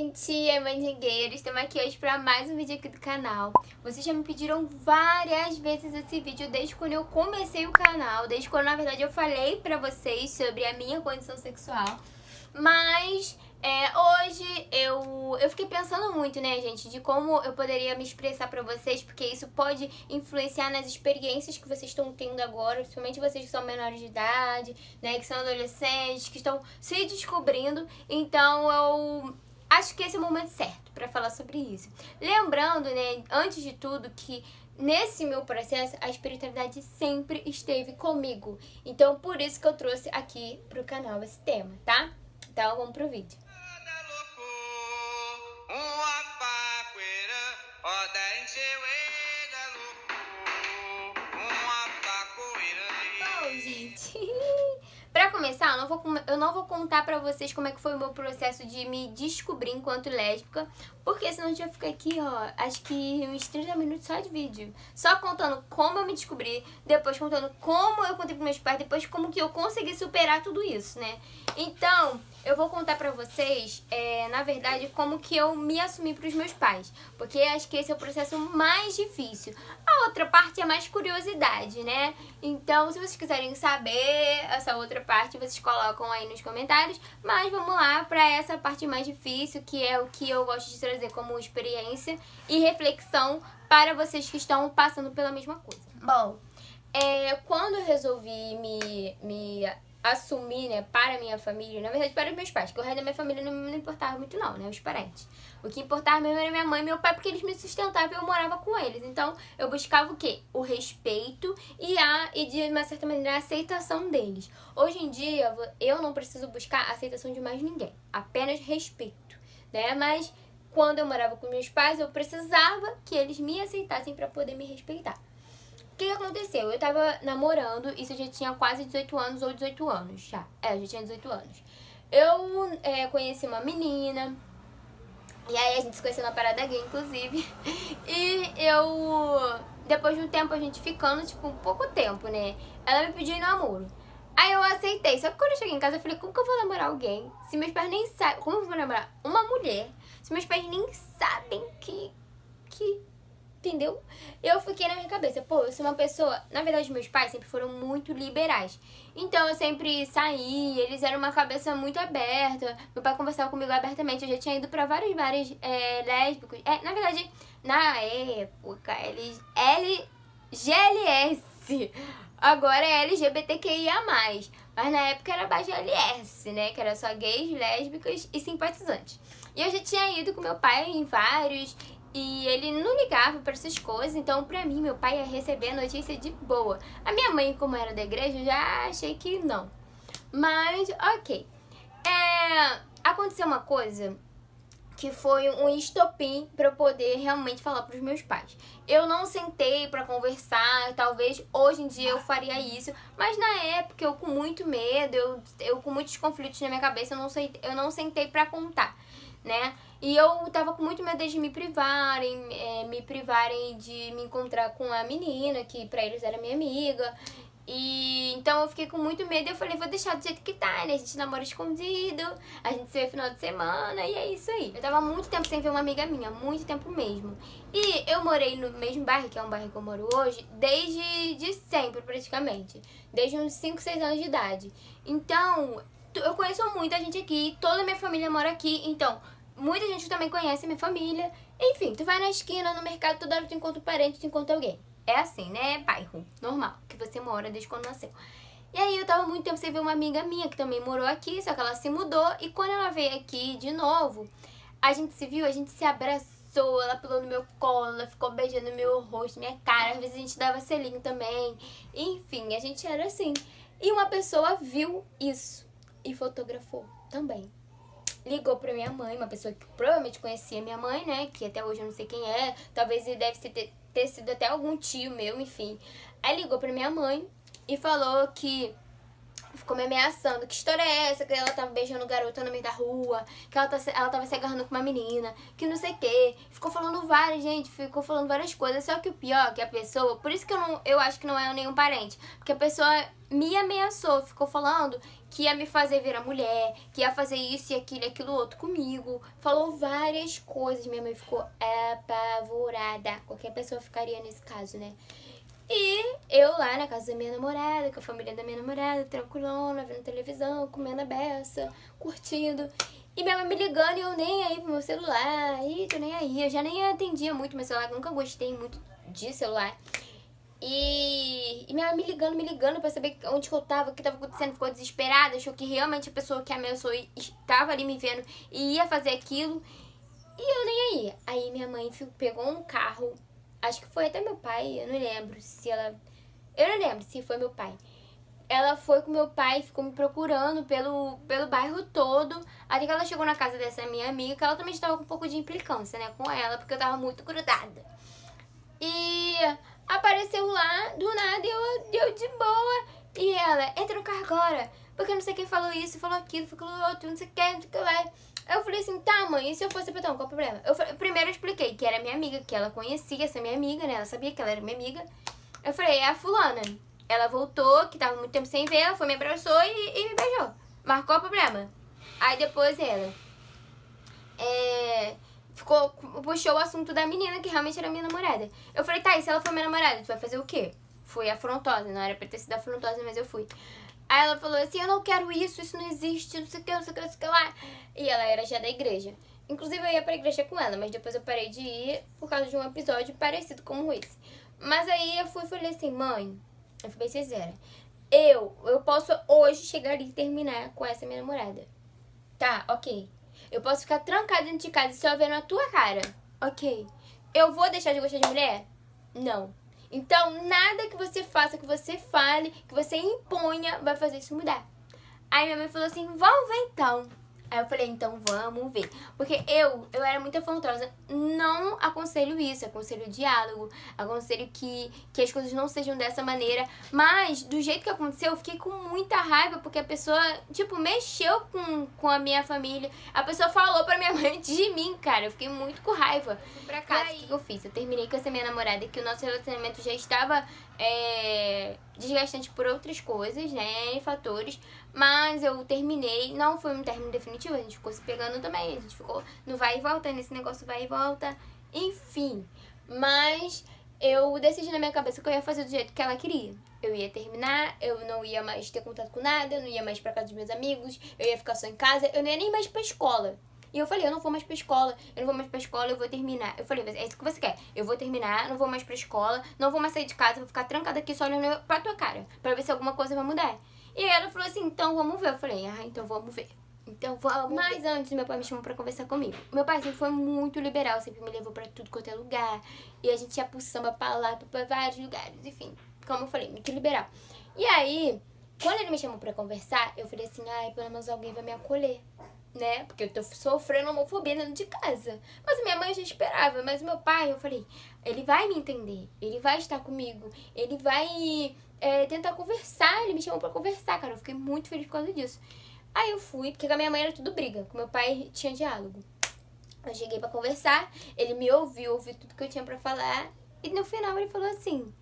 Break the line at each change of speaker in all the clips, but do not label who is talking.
gente, é Mandingueira, estamos aqui hoje para mais um vídeo aqui do canal. Vocês já me pediram várias vezes esse vídeo desde quando eu comecei o canal, desde quando na verdade eu falei pra vocês sobre a minha condição sexual. Mas hoje eu fiquei pensando muito, né, gente, de como eu poderia me expressar pra vocês, porque isso pode influenciar nas experiências que vocês estão tendo agora, principalmente vocês que são menores de idade, né, que são adolescentes, que estão se descobrindo. Então eu acho que esse é o momento certo pra falar sobre isso. Lembrando, né, antes de tudo, que nesse meu processo a espiritualidade sempre esteve comigo. Então por isso que eu trouxe aqui pro canal esse tema, tá? Então vamos pro vídeo. Bom, gente, pra começar, eu não vou contar pra vocês como é que foi o meu processo de me descobrir enquanto lésbica, porque senão a gente vai ficar aqui, ó, acho que uns 30 minutos só de vídeo. Só contando como eu me descobri, depois contando como eu contei pros meus pais, depois como que eu consegui superar tudo isso, né? Então, eu vou contar pra vocês, na verdade, como que eu me assumi pros meus pais, porque acho que esse é o processo mais difícil. A outra parte é mais curiosidade, né? Então, se vocês quiserem saber essa outra parte, vocês colocam aí nos comentários. Mas vamos lá pra essa parte mais difícil, que é o que eu gosto de trazer como experiência e reflexão para vocês que estão passando pela mesma coisa. Bom, quando eu resolvi me assumir, né, para a minha família, na verdade para os meus pais, porque o resto da minha família não importava muito não, né, os parentes. O que importava mesmo era minha mãe e meu pai, porque eles me sustentavam e eu morava com eles. Então eu buscava o quê? O respeito e de uma certa maneira a aceitação deles. Hoje em dia eu não preciso buscar a aceitação de mais ninguém, apenas respeito, né, mas quando eu morava com meus pais eu precisava que eles me aceitassem para poder me respeitar. O que aconteceu? Eu tava namorando, isso eu já tinha quase 18 anos ou 18 anos já. Eu já tinha 18 anos. Eu conheci uma menina, e aí a gente se conheceu na parada gay, inclusive. E depois de um tempo a gente ficando, tipo, um pouco tempo, né? Ela me pediu em namoro. Aí eu aceitei, só que quando eu cheguei em casa eu falei, como que eu vou namorar alguém? Se meus pais nem sabem, como eu vou namorar uma mulher? Se meus pais nem sabem que entendeu? Eu fiquei na minha cabeça, pô, eu sou uma pessoa... Na verdade, meus pais sempre foram muito liberais. Então, eu sempre saí, eles eram uma cabeça muito aberta. Meu pai conversava comigo abertamente. Eu já tinha ido pra vários bares lésbicos. Na verdade, na época, GLS. Agora é LGBTQIA+. Mas na época era mais GLS, né? Que era só gays, lésbicas e simpatizantes. E eu já tinha ido com meu pai em vários... E ele não ligava pra essas coisas, então pra mim, meu pai ia receber a notícia de boa. A minha mãe, como era da igreja, eu já achei que não. Mas, ok. Aconteceu uma coisa que foi um estopim pra eu poder realmente falar pros meus pais. Eu não sentei pra conversar, talvez hoje em dia eu faria isso, mas na época eu com muito medo, eu com muitos conflitos na minha cabeça, eu não sentei pra contar, né? E eu tava com muito medo de me privarem de me encontrar com a menina, que pra eles era minha amiga. E então eu fiquei com muito medo e eu falei, vou deixar do jeito que tá, né? A gente namora escondido, a gente se vê no final de semana e é isso aí. Eu tava muito tempo sem ver uma amiga minha, muito tempo mesmo. E eu morei no mesmo bairro, que é um bairro que eu moro hoje, desde sempre praticamente. Desde uns 5, 6 anos de idade. Então, eu conheço muita gente aqui, toda a minha família mora aqui, então... Muita gente também conhece a minha família. Enfim, tu vai na esquina, no mercado, toda hora tu encontra um parente, tu encontra alguém. É assim, né? Bairro normal, que você mora desde quando nasceu. E aí eu tava muito tempo sem ver uma amiga minha que também morou aqui, só que ela se mudou. E quando ela veio aqui de novo, a gente se viu, a gente se abraçou, ela pulou no meu colo, ela ficou beijando meu rosto, minha cara. Às vezes a gente dava selinho também. Enfim, a gente era assim. E uma pessoa viu isso e fotografou também. Ligou pra minha mãe, uma pessoa que provavelmente conhecia minha mãe, né? Que até hoje eu não sei quem é. Talvez ele deve ter sido até algum tio meu, enfim. Aí ligou pra minha mãe e falou que... Ficou me ameaçando. Que história é essa? Que ela tava beijando garota no meio da rua. Que ela tava se agarrando com uma menina. Que não sei o quê. Ficou falando várias coisas. Só que o pior é que a pessoa... Por isso que eu acho que não é nenhum parente. Porque a pessoa me ameaçou. Ficou falando que ia me fazer virar mulher, que ia fazer isso e aquilo outro comigo. Falou várias coisas. Minha mãe ficou apavorada. Qualquer pessoa ficaria nesse caso, né? E eu lá na casa da minha namorada, com a família da minha namorada, tranquilona, vendo televisão, comendo a beça, curtindo. E minha mãe me ligando e eu nem aí pro meu celular. Ih, tô nem aí. Eu já nem atendia muito meu celular, nunca gostei muito de celular. E minha mãe me ligando pra saber onde que eu tava, o que tava acontecendo. Ficou desesperada, achou que realmente a pessoa que ameaçou estava ali me vendo e ia fazer aquilo. E eu nem aí. Aí minha mãe pegou um carro, acho que foi até meu pai, eu não lembro se ela... Eu não lembro se foi meu pai. Ela foi com meu pai, ficou me procurando pelo bairro todo, até que ela chegou na casa dessa minha amiga, que ela também estava com um pouco de implicância, né, com ela, porque eu tava muito grudada. E apareceu lá, do nada, e eu de boa. E ela, entra no carro agora, porque não sei quem falou isso, falou aquilo, falou outro, não sei o que, não sei o que lá. Eu falei assim, tá, mãe, e se eu fosse Betão, qual o problema? Primeiro eu expliquei que era minha amiga, que ela conhecia essa minha amiga, né, ela sabia que ela era minha amiga. Eu falei, é a fulana. Ela voltou, que tava muito tempo sem ver, ela foi, me abraçou e me beijou. Mas qual o problema? Aí depois ela puxou o assunto da menina, que realmente era minha namorada. Eu falei, tá, e se ela for minha namorada, tu vai fazer o quê? Fui afrontosa, não era pra ter sido afrontosa, mas eu fui. Aí ela falou assim, eu não quero isso não existe, não sei o que, não sei o que, não sei o que lá. E ela era já da igreja. Inclusive eu ia pra igreja com ela, mas depois eu parei de ir por causa de um episódio parecido como esse. Mas aí eu fui e falei assim, mãe, eu fui bem sincera, eu posso hoje chegar ali e terminar com essa minha namorada. Tá, ok. Eu posso ficar trancada dentro de casa se eu ver na tua cara. Ok. Eu vou deixar de gostar de mulher? Não. Então, nada que você faça, que você fale, que você imponha, vai fazer isso mudar. Aí minha mãe falou assim, vamos ver então. Aí eu falei, então vamos ver. Porque eu era muito afrontosa. Não aconselho isso, aconselho diálogo, aconselho que as coisas não sejam dessa maneira. Mas, do jeito que aconteceu, eu fiquei com muita raiva, porque a pessoa, tipo, mexeu com a minha família. A pessoa falou pra minha mãe de mim, cara. Eu fiquei muito com raiva. Fui pra casa, o que eu fiz? Eu terminei com essa minha namorada, que o nosso relacionamento já estava desgastante por outras coisas, né, fatores. Mas eu terminei, não foi um término definitivo, a gente ficou se pegando também, a gente ficou no vai e volta, nesse negócio vai e volta, enfim. Mas eu decidi na minha cabeça que eu ia fazer do jeito que ela queria. Eu ia terminar, eu não ia mais ter contato com nada, eu não ia mais pra casa dos meus amigos, eu ia ficar só em casa, eu não ia nem mais pra escola. E eu falei, eu não vou mais pra escola, eu vou terminar. Eu falei, é isso que você quer. Eu vou terminar, não vou mais pra escola, não vou mais sair de casa, vou ficar trancada aqui só olhando pra tua cara, pra ver se alguma coisa vai mudar. E aí ela falou assim, então vamos ver. Eu falei, então vamos ver. Então vamos. Mas antes, meu pai me chamou pra conversar comigo. Meu pai sempre foi muito liberal, sempre me levou pra tudo quanto é lugar. E a gente ia pro samba, pra lá, pra vários lugares, enfim. Como eu falei, muito liberal. E aí, quando ele me chamou pra conversar, eu falei assim, pelo menos alguém vai me acolher, né? Porque eu tô sofrendo homofobia dentro de casa. Mas a minha mãe já esperava. Mas o meu pai, eu falei, ele vai me entender. Ele vai estar comigo. Ele vai tentar conversar. Ele me chamou pra conversar, cara. Eu fiquei muito feliz por causa disso. Aí eu fui, porque com a minha mãe era tudo briga. Com meu pai tinha diálogo. Eu cheguei pra conversar. Ele me ouviu tudo que eu tinha pra falar. E no final ele falou assim,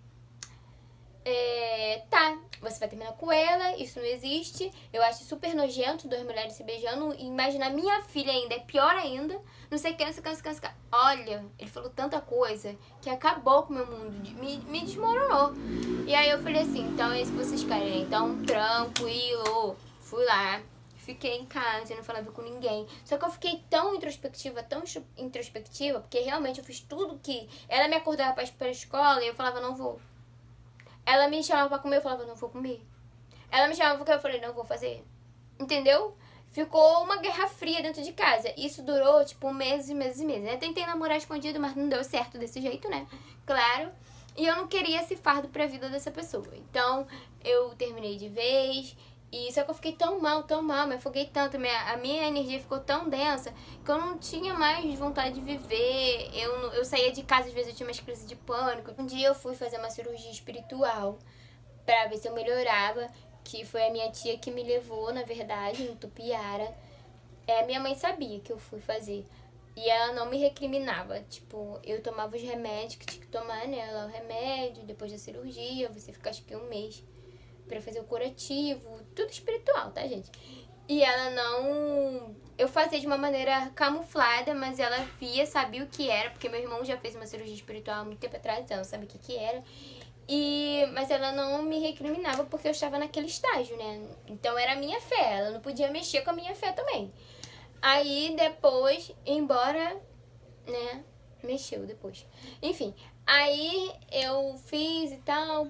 tá, você vai terminar com ela, isso não existe. Eu acho super nojento duas mulheres se beijando. E imaginar minha filha ainda, é pior ainda. Não sei o que, não sei o que, não sei o que. Olha, ele falou tanta coisa que acabou com o meu mundo, me desmoronou. E aí eu falei assim, então é isso que vocês querem. Então, tranquilo. Fui lá, fiquei em casa, não falava com ninguém. Só que eu fiquei tão introspectiva, porque realmente eu fiz tudo que... Ela me acordava pra ir pra escola e eu falava, não vou. Ela me chamava pra comer, eu falava, não vou comer. Ela me chamava porque eu falei, não vou fazer. Entendeu? Ficou uma guerra fria dentro de casa. Isso durou, tipo, meses e meses e meses. Eu tentei namorar escondido, mas não deu certo desse jeito, né? Claro. E eu não queria esse fardo pra vida dessa pessoa. Então, eu terminei de vez. E só que eu fiquei tão mal, me afoguei tanto. A minha energia ficou tão densa que eu não tinha mais vontade de viver. Eu saía de casa, às vezes eu tinha umas crises de pânico. Um dia eu fui fazer uma cirurgia espiritual pra ver se eu melhorava, que foi a minha tia que me levou, na verdade, no Tupiara. Minha mãe sabia que eu fui fazer. E ela não me recriminava. Tipo, eu tomava os remédios que tinha que tomar, né? Ela, o remédio, depois da cirurgia, você fica acho que um mês pra fazer o curativo, tudo espiritual, tá, gente? E ela não... Eu fazia de uma maneira camuflada, mas ela via, sabia o que era, porque meu irmão já fez uma cirurgia espiritual há muito tempo atrás, então ela sabia o que era. Mas ela não me recriminava porque eu estava naquele estágio, né? Então era a minha fé, ela não podia mexer com a minha fé também. Aí depois, embora, né, mexeu depois. Enfim, aí eu fiz e tal.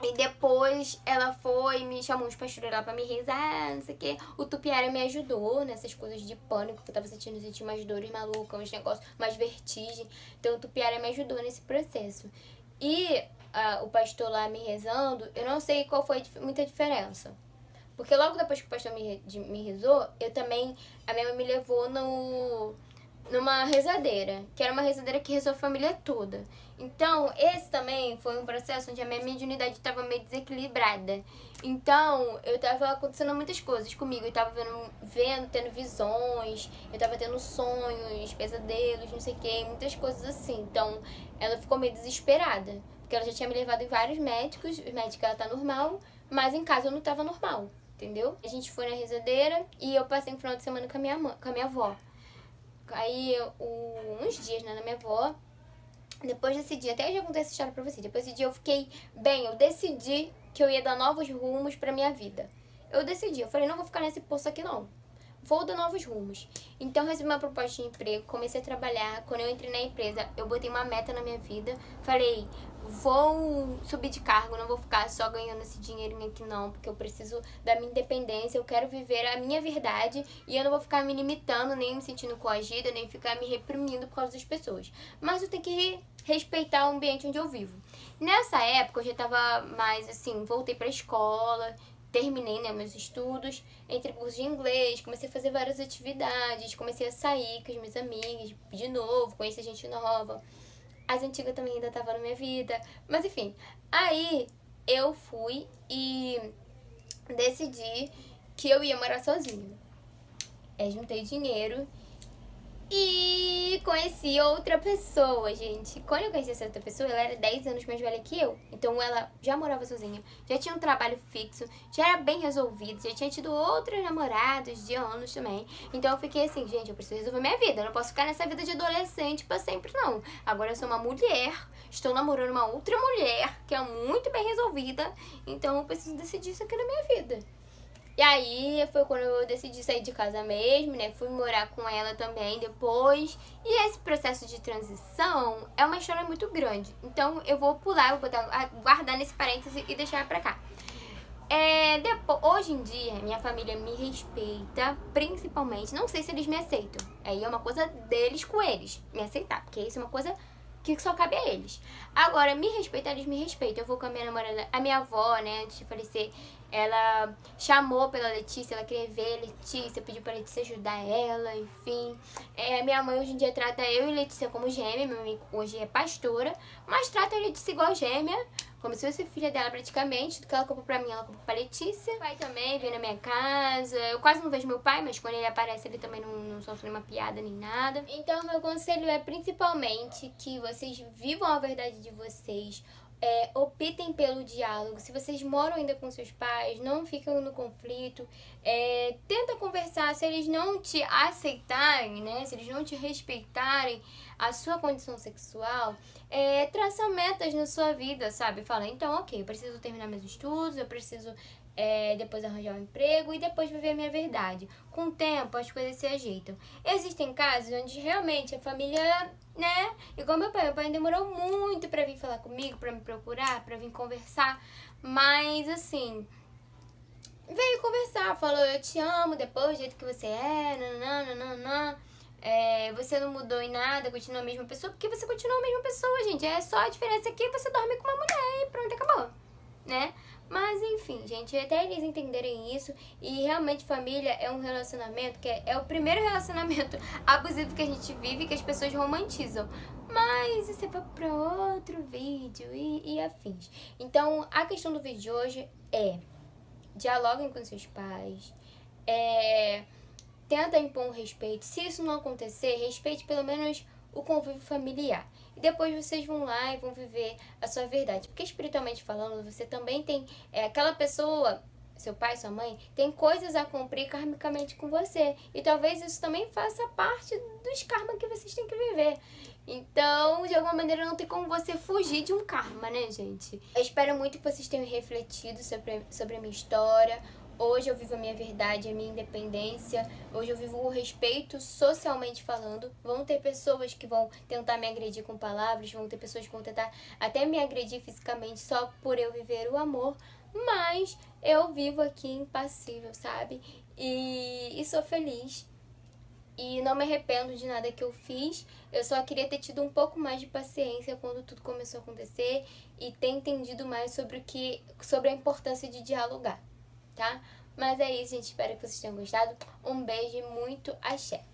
E depois ela foi, me chamou uns pastores lá pra me rezar, não sei o quê. O Tupiara me ajudou nessas coisas de pânico, que eu tava sentindo umas dores malucas, uns negócios, mais vertigem. Então o Tupiara me ajudou nesse processo. E o pastor lá me rezando, eu não sei qual foi muita diferença. Porque logo depois que o pastor me rezou, eu também, a minha mãe me levou numa rezadeira, que era uma rezadeira que rezou a família toda. Então, esse também foi um processo onde a minha mediunidade estava meio desequilibrada. Então, eu tava acontecendo muitas coisas comigo. Eu tava tendo visões, eu tava tendo sonhos, pesadelos, não sei o que, muitas coisas assim. Então, ela ficou meio desesperada, porque ela já tinha me levado em vários médicos, os médicos ela tá normal, mas em casa eu não tava normal, entendeu? A gente foi na rezadeira e eu passei um final de semana com a minha avó. Aí, uns dias, né, na minha avó. Depois desse dia, até eu já contei essa história pra vocês. Depois desse dia eu fiquei bem, eu decidi que eu ia dar novos rumos pra minha vida. Eu decidi, eu falei, não vou ficar nesse poço aqui não. Vou dar novos rumos. Então eu recebi uma proposta de emprego, comecei a trabalhar. Quando eu entrei na empresa, eu botei uma meta na minha vida. Falei, vou subir de cargo, não vou ficar só ganhando esse dinheirinho aqui não, porque eu preciso da minha independência, eu quero viver a minha verdade e eu não vou ficar me limitando, nem me sentindo coagida, nem ficar me reprimindo por causa das pessoas. Mas eu tenho que respeitar o ambiente onde eu vivo. Nessa época eu já tava mais assim, voltei pra escola, terminei, né, meus estudos, entrei curso de inglês, comecei a fazer várias atividades, comecei a sair com as minhas amigas de novo, conhecer gente nova. As antigas também ainda estavam na minha vida. Mas enfim, aí eu fui e decidi que eu ia morar sozinha. Juntei dinheiro e conheci outra pessoa, gente. Quando eu conheci essa outra pessoa, ela era 10 anos mais velha que eu. Então ela já morava sozinha, já tinha um trabalho fixo, já era bem resolvido, já tinha tido outros namorados de anos também. Então eu fiquei assim, gente, eu preciso resolver minha vida. Eu não posso ficar nessa vida de adolescente pra sempre, não. Agora eu sou uma mulher, estou namorando uma outra mulher que é muito bem resolvida. Então eu preciso decidir isso aqui na minha vida. E aí foi quando eu decidi sair de casa mesmo, né? Fui morar com ela também depois. E esse processo de transição é uma história muito grande. Então eu vou pular, vou guardar nesse parêntese e deixar pra cá. Hoje em dia, minha família me respeita, principalmente. Não sei se eles me aceitam. Aí é uma coisa deles com eles, me aceitar. Porque isso é uma coisa que só cabe a eles. Agora, me respeitar, eles me respeitam. Eu vou com a minha namorada, a minha avó, né, antes de falecer, ela chamou pela Letícia, ela queria ver a Letícia, pediu pra Letícia ajudar ela, enfim. Minha mãe hoje em dia trata eu e Letícia como gêmea, minha mãe hoje é pastora, mas trata a Letícia igual gêmea, como se fosse filha dela praticamente. Tudo que ela compra pra mim, ela compra pra Letícia. O pai também vem na minha casa. Eu quase não vejo meu pai, mas quando ele aparece, ele também não sofre nenhuma piada nem nada. Então, meu conselho é principalmente que vocês vivam a verdade de vocês. Optem pelo diálogo. Se vocês moram ainda com seus pais, não ficam no conflito. Tenta conversar. Se eles não te aceitarem, né? Se eles não te respeitarem a sua condição sexual, traça metas na sua vida, sabe? Fala, então, ok, eu preciso terminar meus estudos, eu preciso depois arranjar um emprego e depois viver a minha verdade. Com o tempo, as coisas se ajeitam. Existem casos onde realmente a família, né? Igual meu pai demorou muito pra vir falar comigo, pra me procurar, pra vir conversar. Mas, assim, veio conversar, falou, eu te amo depois do jeito que você é, nananana. Você não mudou em nada, continua a mesma pessoa, porque você continua a mesma pessoa, gente. É só a diferença que você dorme com uma mulher e pronto, acabou, né? Mas enfim, gente, até eles entenderem isso. E realmente família é um relacionamento que é o primeiro relacionamento abusivo que a gente vive, que as pessoas romantizam. Mas isso é para outro vídeo e afins. Então a questão do vídeo de hoje dialoguem com seus pais, tenta impor um respeito. Se isso não acontecer, respeite pelo menos o convívio familiar. E depois vocês vão lá e vão viver a sua verdade. Porque espiritualmente falando, você também tem aquela pessoa, seu pai, sua mãe, tem coisas a cumprir karmicamente com você. E talvez isso também faça parte dos karmas que vocês têm que viver. Então, de alguma maneira, não tem como você fugir de um karma, né, gente? Eu espero muito que vocês tenham refletido sobre a minha história. Hoje eu vivo a minha verdade, a minha independência. Hoje eu vivo o respeito socialmente falando. Vão ter pessoas que vão tentar me agredir com palavras, vão ter pessoas que vão tentar até me agredir fisicamente só por eu viver o amor. Mas eu vivo aqui impassível, sabe? E sou feliz. E não me arrependo de nada que eu fiz. Eu só queria ter tido um pouco mais de paciência quando tudo começou a acontecer e ter entendido mais sobre a importância de dialogar, tá? Mas é isso, gente. Espero que vocês tenham gostado. Um beijo e muito axé.